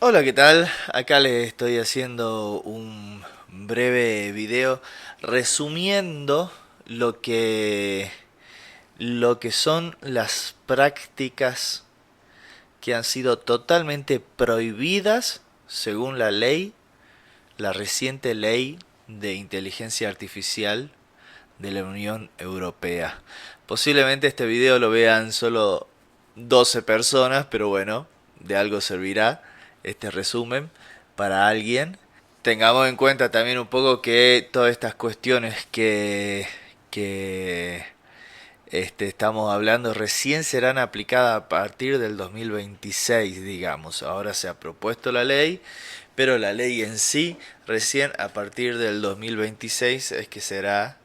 Hola, ¿qué tal? Acá les estoy haciendo un breve video resumiendo lo que, lo que son las prácticas que han sido totalmente prohibidas según la ley, la reciente ley de inteligencia artificial de la Unión Europea. Posiblemente este video lo vean solo 12 personas, pero bueno, de algo servirá este resumen para alguien. Tengamos en cuenta también un poco que todas estas cuestiones que estamos hablando recién serán aplicadas a partir del 2026, digamos. Ahora se ha propuesto la ley, pero la ley en sí recién a partir del 2026 es que será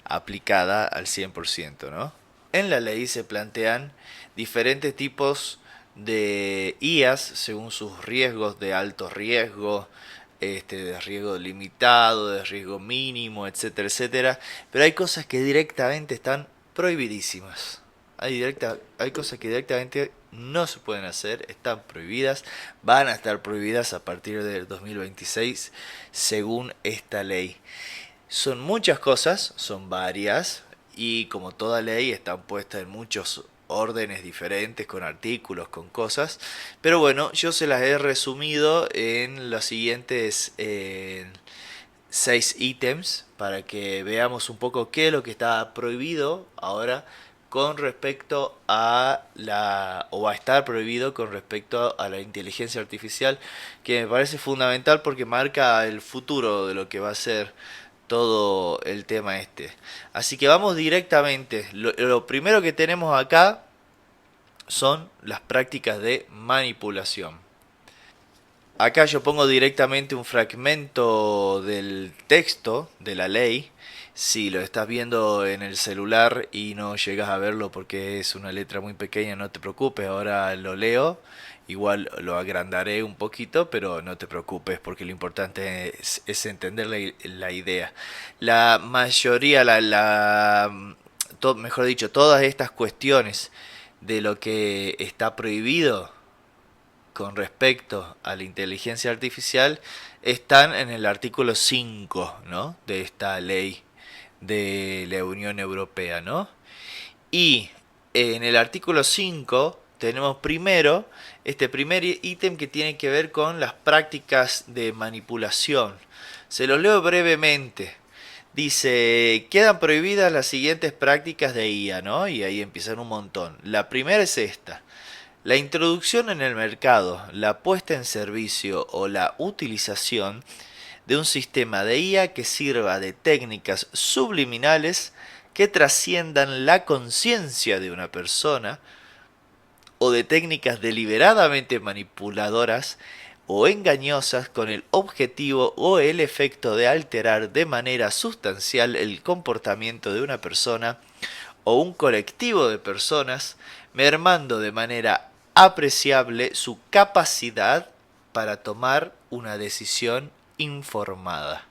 aplicada al 100%, ¿no? En la ley se plantean diferentes tipos de IAs según sus riesgos de alto riesgo, de riesgo limitado, de riesgo mínimo, etcétera, etcétera. Pero hay cosas que directamente están prohibidísimas. Hay cosas que directamente no se pueden hacer, están prohibidas, van a estar prohibidas a partir del 2026 según esta ley. Son muchas cosas, son varias, y como toda ley están puestas en muchos órdenes diferentes, con artículos, con cosas. Pero bueno, yo se las he resumido en los siguientes 6 ítems para que veamos un poco qué es lo que está prohibido ahora con respecto a o va a estar prohibido con respecto a la inteligencia artificial, que me parece fundamental porque marca el futuro de lo que va a ser todo el tema este. Así que vamos directamente. Lo primero que tenemos acá son las prácticas de manipulación. Acá yo pongo directamente un fragmento del texto de la ley. Si lo estás viendo en el celular y no llegas a verlo porque es una letra muy pequeña, no te preocupes, ahora lo leo. Igual lo agrandaré un poquito, pero no te preocupes porque lo importante es entender la idea. La mayoría, mejor dicho, todas estas cuestiones de lo que está prohibido con respecto a la inteligencia artificial están en el artículo 5, ¿no? De esta ley de la Unión Europea, ¿no? Y en el artículo 5 tenemos primero este primer ítem que tiene que ver con las prácticas de manipulación. Se los leo brevemente. Dice, quedan prohibidas las siguientes prácticas de IA, ¿no? Y ahí empiezan un montón. La primera es esta. La introducción en el mercado, la puesta en servicio o la utilización de un sistema de IA que sirva de técnicas subliminales que trasciendan la conciencia de una persona o de técnicas deliberadamente manipuladoras o engañosas con el objetivo o el efecto de alterar de manera sustancial el comportamiento de una persona o un colectivo de personas, mermando de manera apreciable su capacidad para tomar una decisión informada,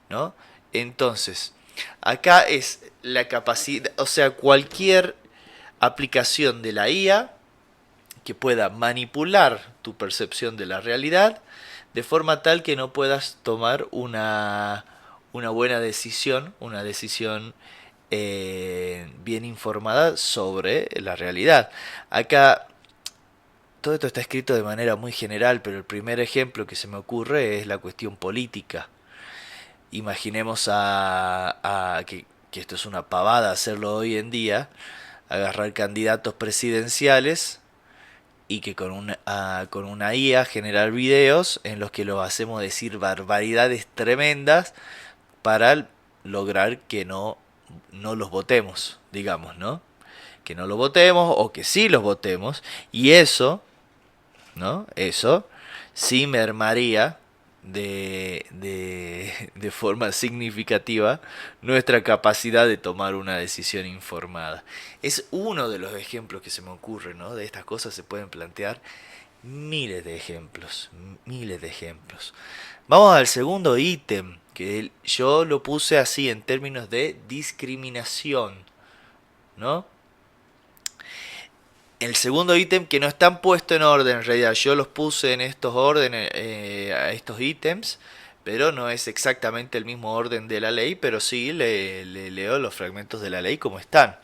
¿no? Entonces, acá es la capacidad, o sea, cualquier aplicación de la IA que pueda manipular tu percepción de la realidad de forma tal que no puedas tomar una buena decisión, una decisión bien informada sobre la realidad. Acá todo esto está escrito de manera muy general, pero el primer ejemplo que se me ocurre es la cuestión política. Imaginemos que esto es una pavada hacerlo hoy en día, agarrar candidatos presidenciales y que con una IA generar videos en los que los hacemos decir barbaridades tremendas para lograr que no los votemos, digamos, ¿no? Que no los votemos o que sí los votemos y eso, ¿no? Eso sí mermaría de forma significativa nuestra capacidad de tomar una decisión informada. Es uno de los ejemplos que se me ocurre, ¿no? De estas cosas se pueden plantear miles de ejemplos, miles de ejemplos. Vamos al segundo ítem, que yo lo puse así en términos de discriminación, ¿no? El segundo ítem que no están puestos en orden, en realidad yo los puse en estos órdenes, a estos ítems, pero no es exactamente el mismo orden de la ley, pero sí le leo los fragmentos de la ley como están.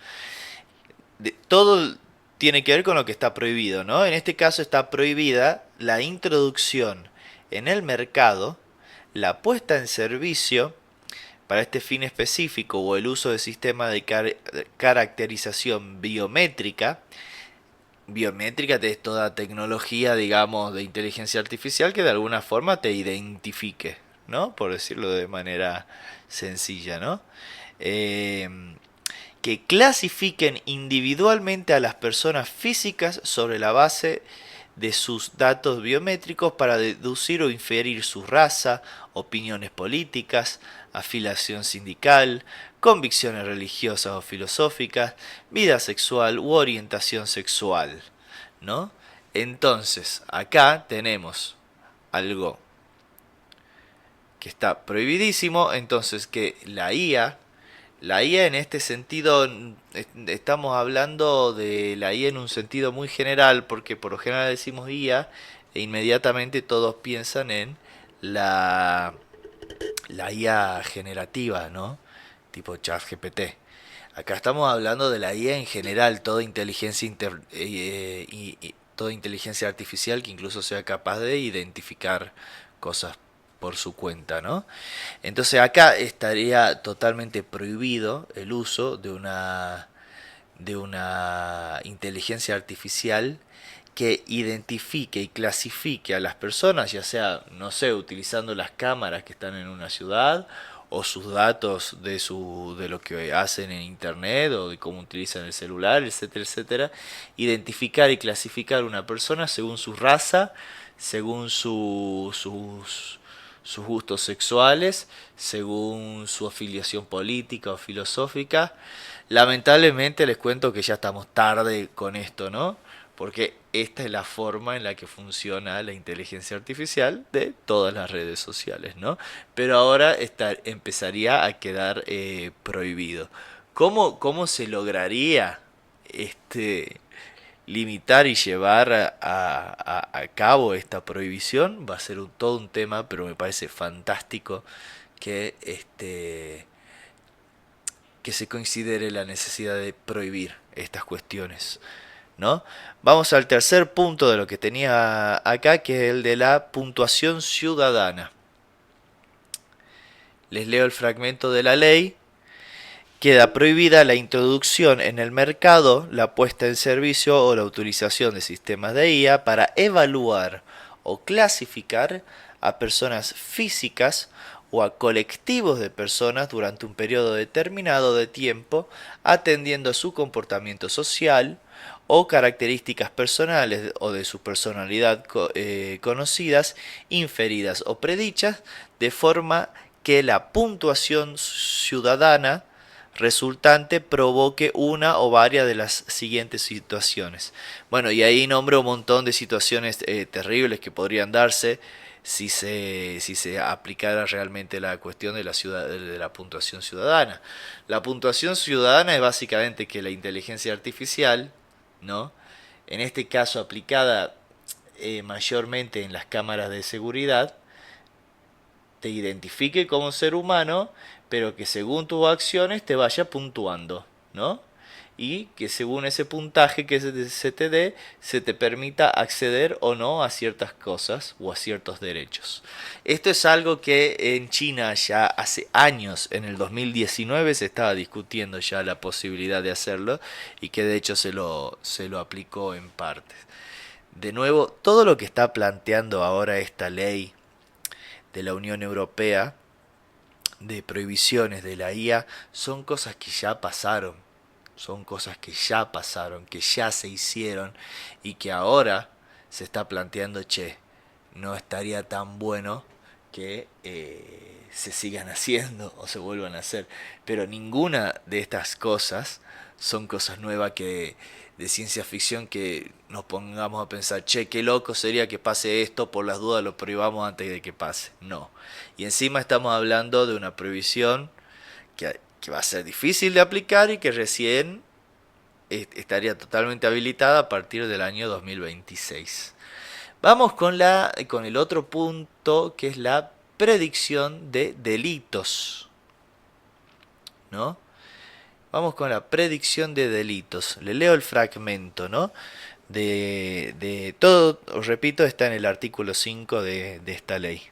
Todo tiene que ver con lo que está prohibido, ¿no? En este caso está prohibida la introducción en el mercado, la puesta en servicio para este fin específico o el uso de sistemas de caracterización biométrica. Biométrica es toda tecnología, digamos, de inteligencia artificial que de alguna forma te identifique, ¿no? Por decirlo de manera sencilla, ¿no? Eh, que clasifiquen individualmente a las personas físicas sobre la base de sus datos biométricos para deducir o inferir su raza, opiniones políticas, afiliación sindical, convicciones religiosas o filosóficas, vida sexual u orientación sexual, ¿no? Entonces, acá tenemos algo que está prohibidísimo, entonces que la IA en este sentido, estamos hablando de la IA en un sentido muy general, porque por lo general decimos IA e inmediatamente todos piensan en la, la IA generativa, ¿no? Tipo ChatGPT. Acá estamos hablando de la IA en general, toda inteligencia toda inteligencia artificial que incluso sea capaz de identificar cosas por su cuenta, ¿no? Entonces acá estaría totalmente prohibido el uso de una inteligencia artificial que identifique y clasifique a las personas, ya sea, no sé, utilizando las cámaras que están en una ciudad o sus datos de lo que hacen en internet o de cómo utilizan el celular, etcétera, etcétera, identificar y clasificar a una persona según su raza, según sus gustos sexuales, según su afiliación política o filosófica. Lamentablemente les cuento que ya estamos tarde con esto, ¿no? Porque esta es la forma en la que funciona la inteligencia artificial de todas las redes sociales, ¿no? Pero ahora empezaría a quedar prohibido. ¿Cómo se lograría este, limitar y llevar a cabo esta prohibición? Va a ser todo un tema, pero me parece fantástico que que se considere la necesidad de prohibir estas cuestiones, ¿no? Vamos al tercer punto de lo que tenía acá, que es el de la puntuación ciudadana. Les leo el fragmento de la ley. Queda prohibida la introducción en el mercado, la puesta en servicio o la utilización de sistemas de IA para evaluar o clasificar a personas físicas o a colectivos de personas durante un periodo determinado de tiempo, atendiendo a su comportamiento social o características personales o de su personalidad conocidas, inferidas o predichas, de forma que la puntuación ciudadana resultante provoque una o varias de las siguientes situaciones. Bueno, y ahí nombro un montón de situaciones terribles que podrían darse si se aplicara realmente la cuestión de de la puntuación ciudadana. La puntuación ciudadana es básicamente que la inteligencia artificial, ¿no? En este caso aplicada mayormente en las cámaras de seguridad, te identifique como ser humano, pero que según tus acciones te vaya puntuando, ¿no? Y que según ese puntaje que se te dé, se te permita acceder o no a ciertas cosas o a ciertos derechos. Esto es algo que en China ya hace años, en el 2019, se estaba discutiendo ya la posibilidad de hacerlo y que de hecho se lo aplicó en parte. De nuevo, todo lo que está planteando ahora esta ley de la Unión Europea de prohibiciones de la IA son cosas que ya pasaron, son cosas que ya pasaron, que ya se hicieron y que ahora se está planteando, che, no estaría tan bueno que se sigan haciendo o se vuelvan a hacer. Pero ninguna de estas cosas son cosas nuevas que de ciencia ficción que nos pongamos a pensar, che, qué loco sería que pase esto, por las dudas lo prohibamos antes de que pase. No. Y encima estamos hablando de una prohibición que va a ser difícil de aplicar y que recién estaría totalmente habilitada a partir del año 2026. Vamos con el otro punto, que es la predicción de delitos, ¿no? Vamos con la predicción de delitos. Le leo el fragmento, ¿no? De todo, os repito, está en el artículo 5 de esta ley.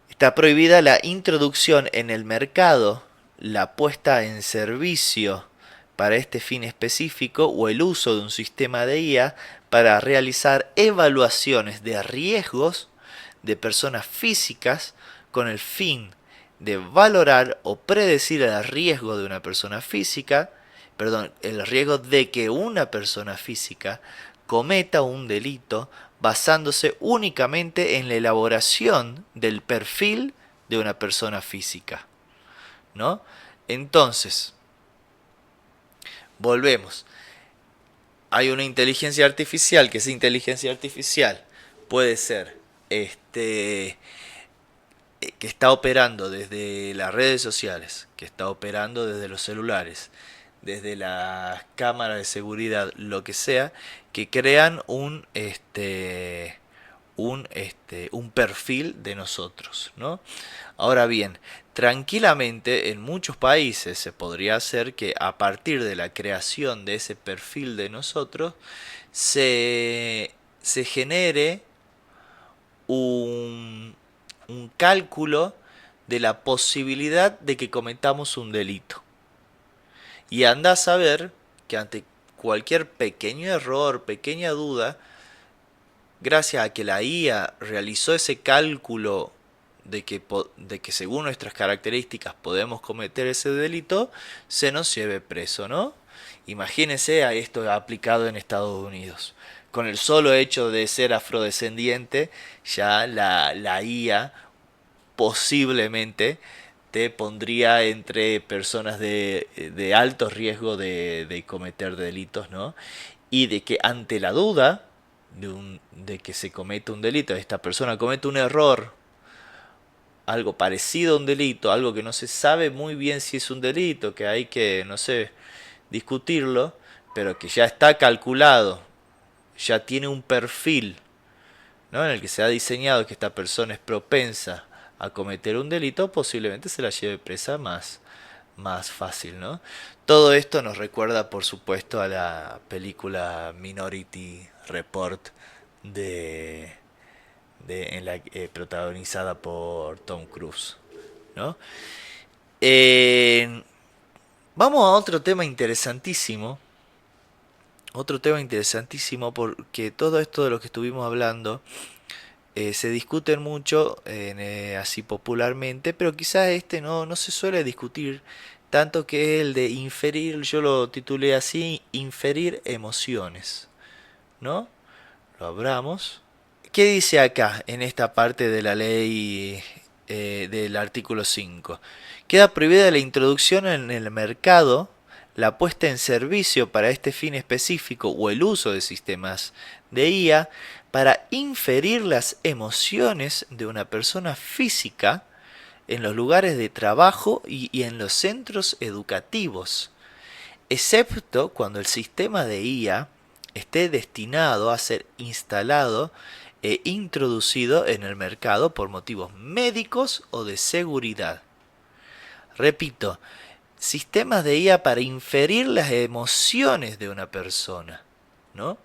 Está prohibida la introducción en el mercado, la puesta en servicio para este fin específico o el uso de un sistema de IA para realizar evaluaciones de riesgos de personas físicas con el fin de valorar o predecir el riesgo de una persona física, perdón, el riesgo de que una persona física cometa un delito basándose únicamente en la elaboración del perfil de una persona física, ¿no? Entonces, volvemos. Hay una inteligencia artificial, que esa inteligencia artificial puede ser que está operando desde las redes sociales, que está operando desde los celulares, desde las cámaras de seguridad, lo que sea, que crean un perfil de nosotros, ¿no? Ahora bien, tranquilamente en muchos países se podría hacer que a partir de la creación de ese perfil de nosotros se genere un, un cálculo de la posibilidad de que cometamos un delito. Y anda a saber que ante cualquier pequeño error, pequeña duda, gracias a que la IA realizó ese cálculo de que según nuestras características podemos cometer ese delito, se nos lleve preso, ¿no? Imagínense a esto aplicado en Estados Unidos. Con el solo hecho de ser afrodescendiente, ya la IA posiblemente te pondría entre personas de alto riesgo de cometer delitos, ¿no? Y de que ante la duda de que se comete un delito, esta persona comete un error, algo parecido a un delito, algo que no se sabe muy bien si es un delito, que hay que, no sé, discutirlo, pero que ya está calculado, ya tiene un perfil, ¿no? En el que se ha diseñado que esta persona es propensa a cometer un delito, posiblemente se la lleve presa más fácil, ¿no? Todo esto nos recuerda, por supuesto, a la película Minority Report de, protagonizada por Tom Cruise, ¿no? Eh, Vamos a otro tema interesantísimo, porque todo esto de lo que estuvimos hablando se discuten mucho así popularmente, pero quizás no se suele discutir tanto, que es el de inferir, yo lo titulé así, inferir emociones, ¿no? Lo abramos. ¿Qué dice acá en esta parte de la ley del artículo 5? Queda prohibida la introducción en el mercado, la puesta en servicio para este fin específico o el uso de sistemas de IA para inferir las emociones de una persona física en los lugares de trabajo y en los centros educativos, excepto cuando el sistema de IA esté destinado a ser instalado e introducido en el mercado por motivos médicos o de seguridad. Repito, sistemas de IA para inferir las emociones de una persona, ¿no?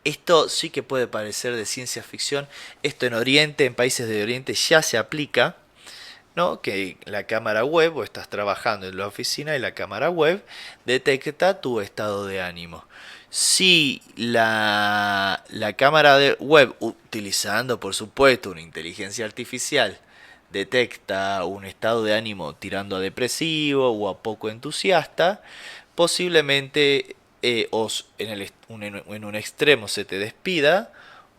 Esto sí que puede parecer de ciencia ficción. Esto en Oriente, en países de Oriente ya se aplica, ¿no? Que la cámara web, o estás trabajando en la oficina y la cámara web detecta tu estado de ánimo. Si la cámara de web, utilizando por supuesto una inteligencia artificial, detecta un estado de ánimo tirando a depresivo o a poco entusiasta, posiblemente en un extremo se te despida,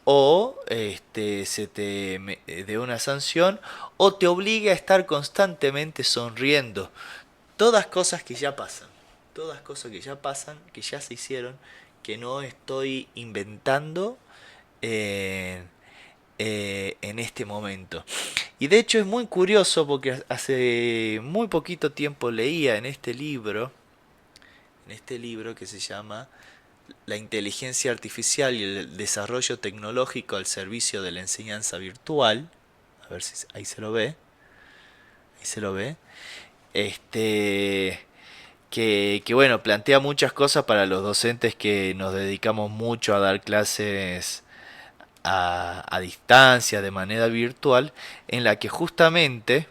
o se te dé una sanción, o te obligue a estar constantemente sonriendo. Todas cosas que ya pasan, todas cosas que ya pasan, que ya se hicieron, que no estoy inventando en, en este momento. Y de hecho es muy curioso, porque hace muy poquito tiempo leía en este libro en este libro que se llama La inteligencia artificial y el desarrollo tecnológico al servicio de la enseñanza virtual. A ver si ahí se lo ve. Ahí se lo ve. Este, que bueno, plantea muchas cosas para los docentes que nos dedicamos mucho a dar clases a distancia, de manera virtual, en la que justamente,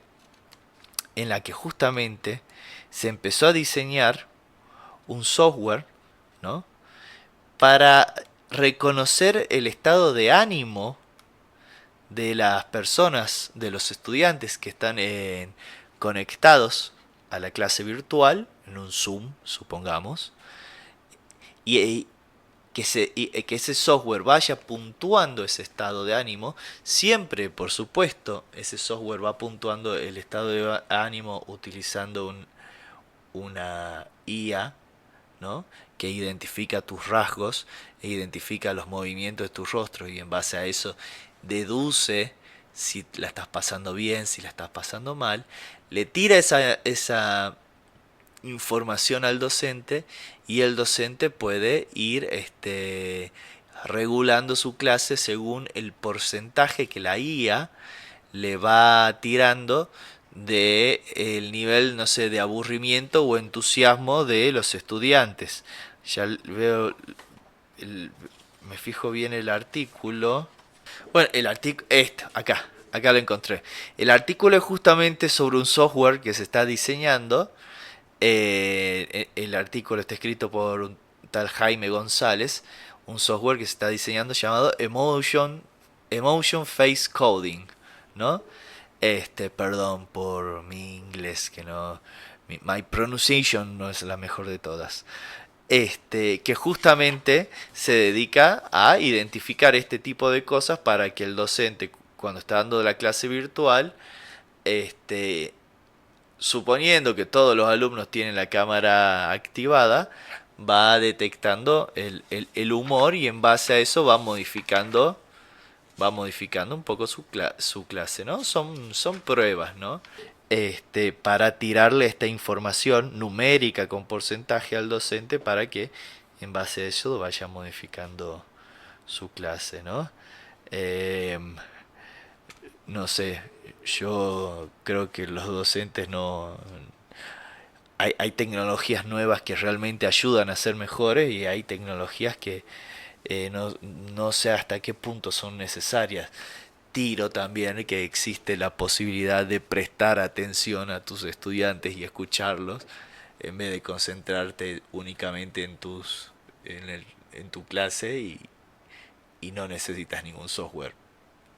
en la que justamente se empezó a diseñar un software, ¿no? Para reconocer el estado de ánimo de las personas, de los estudiantes que están conectados a la clase virtual, en un Zoom, supongamos, y que ese software vaya puntuando ese estado de ánimo. Siempre, por supuesto, ese software va puntuando el estado de ánimo utilizando una IA, ¿no? Que identifica tus rasgos e identifica los movimientos de tu rostro, y en base a eso deduce si la estás pasando bien, si la estás pasando mal, le tira esa información al docente, y el docente puede ir regulando su clase según el porcentaje que la IA le va tirando de el nivel, no sé, de aburrimiento o entusiasmo de los estudiantes. Ya veo, el- me fijo bien el artículo. Bueno, el artículo, acá lo encontré. El artículo es justamente sobre un software que se está diseñando. El artículo está escrito por un tal Jaime González, un software que se está diseñando llamado Emotion Face Coding, ¿no? Perdón por mi inglés, que no, my pronunciation no es la mejor de todas. Que justamente se dedica a identificar este tipo de cosas para que el docente, cuando está dando la clase virtual, este, suponiendo que todos los alumnos tienen la cámara activada, va detectando el humor, y en base a eso va modificando un poco su clase, ¿no? Son pruebas, ¿no? Para tirarle esta información numérica con porcentaje al docente para que en base a eso vaya modificando su clase, ¿no? Em, no sé, yo creo que los docentes no... hay tecnologías nuevas que realmente ayudan a ser mejores, y hay tecnologías que no sé hasta qué punto son necesarias. Tiro también que existe la posibilidad de prestar atención a tus estudiantes y escucharlos, en vez de concentrarte únicamente en tu clase, y no necesitas ningún software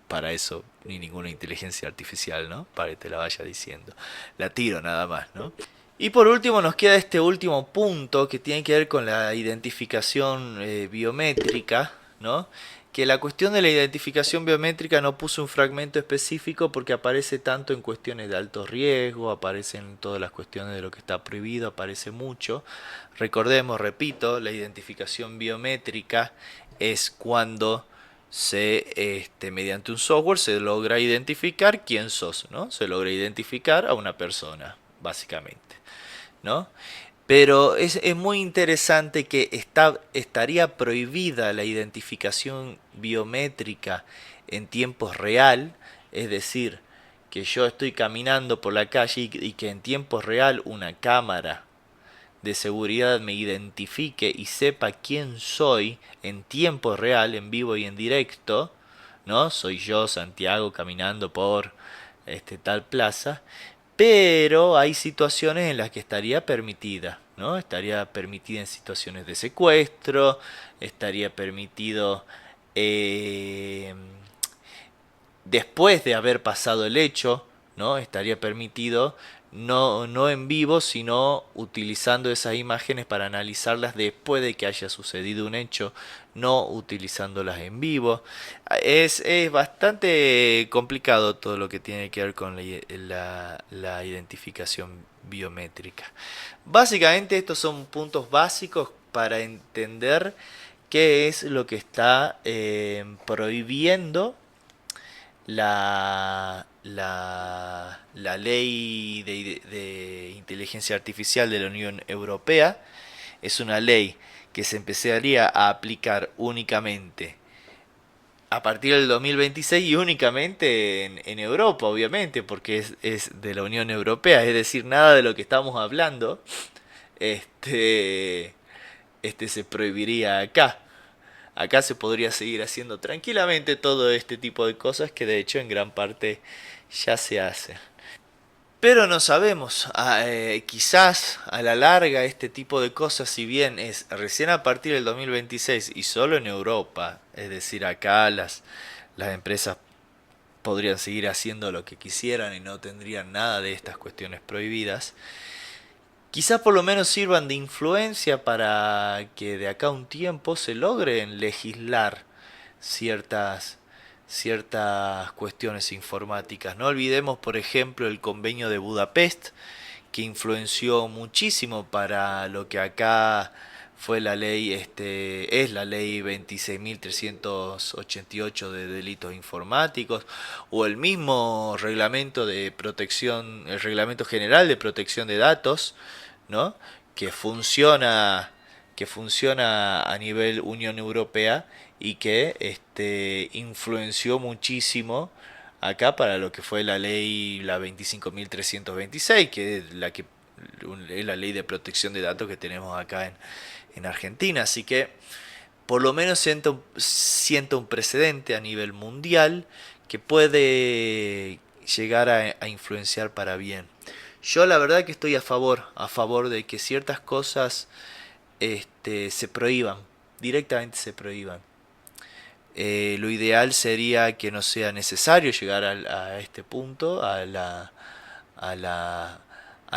para eso, ni ninguna inteligencia artificial, ¿no? Para que te la vaya diciendo. La tiro nada más, ¿no? Y por último nos queda este último punto que tiene que ver con la identificación biométrica, ¿no? Que la cuestión de la identificación biométrica no puso un fragmento específico porque aparece tanto en cuestiones de alto riesgo, aparece en todas las cuestiones de lo que está prohibido, aparece mucho. Recordemos, repito, la identificación biométrica es cuando mediante un software se logra identificar quién sos, ¿no? Se logra identificar a una persona, básicamente, ¿no? Pero es muy interesante que estaría prohibida la identificación biométrica en tiempo real, es decir, que yo estoy caminando por la calle y que en tiempo real una cámara de seguridad me identifique y sepa quién soy en tiempo real, en vivo y en directo, ¿no? Soy yo, Santiago, caminando por tal plaza, pero hay situaciones en las que estaría permitida, ¿no? Estaría permitida en situaciones de secuestro, estaría permitido eh, después de haber pasado el hecho, ¿no? Estaría permitido no en vivo, sino utilizando esas imágenes para analizarlas después de que haya sucedido un hecho, no utilizándolas en vivo. Es bastante complicado todo lo que tiene que ver con la identificación biométrica. Básicamente estos son puntos básicos para entender qué es lo que está prohibiendo la ley de inteligencia artificial de la Unión Europea, es una ley que se empezaría a aplicar únicamente a partir del 2026 y únicamente en Europa, obviamente, porque es de la Unión Europea, es decir, nada de lo que estamos hablando, este, se prohibiría acá. Acá se podría seguir haciendo tranquilamente todo este tipo de cosas que de hecho en gran parte ya se hacen. Pero no sabemos, quizás a la larga este tipo de cosas, si bien es recién a partir del 2026 y solo en Europa, es decir, acá las empresas podrían seguir haciendo lo que quisieran y no tendrían nada de estas cuestiones prohibidas, quizás por lo menos sirvan de influencia para que de acá a un tiempo se logren legislar ciertas, ciertas cuestiones informáticas. No olvidemos, por ejemplo, el convenio de Budapest, que influenció muchísimo para lo que acá fue la ley, es la ley 26.388 de delitos informáticos, o el mismo reglamento de protección, el reglamento general de protección de datos, ¿no? que funciona que funciona a nivel Unión Europea y que influenció muchísimo acá para lo que fue la ley la 25.326, que es la ley de protección de datos que tenemos acá en Argentina. Así que por lo menos siento un precedente a nivel mundial que puede llegar a influenciar para bien. Yo la verdad que estoy a favor de que ciertas cosas se prohíban, directamente se prohíban. Lo ideal sería que no sea necesario llegar a este punto, a la, a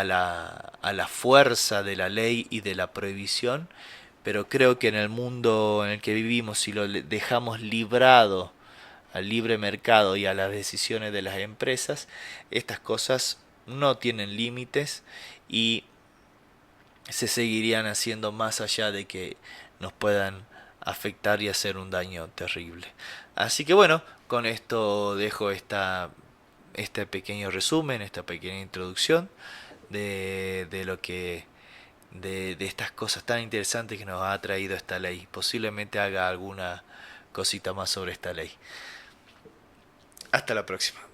la fuerza de la ley y de la prohibición, pero creo que en el mundo en el que vivimos, si lo dejamos librado al libre mercado y a las decisiones de las empresas, estas cosas no tienen límites y se seguirían haciendo más allá de que nos puedan afectar y hacer un daño terrible. Así que bueno, con esto dejo este pequeño resumen, esta pequeña introducción de lo que de estas cosas tan interesantes que nos ha traído esta ley. Posiblemente haga alguna cosita más sobre esta ley. Hasta la próxima.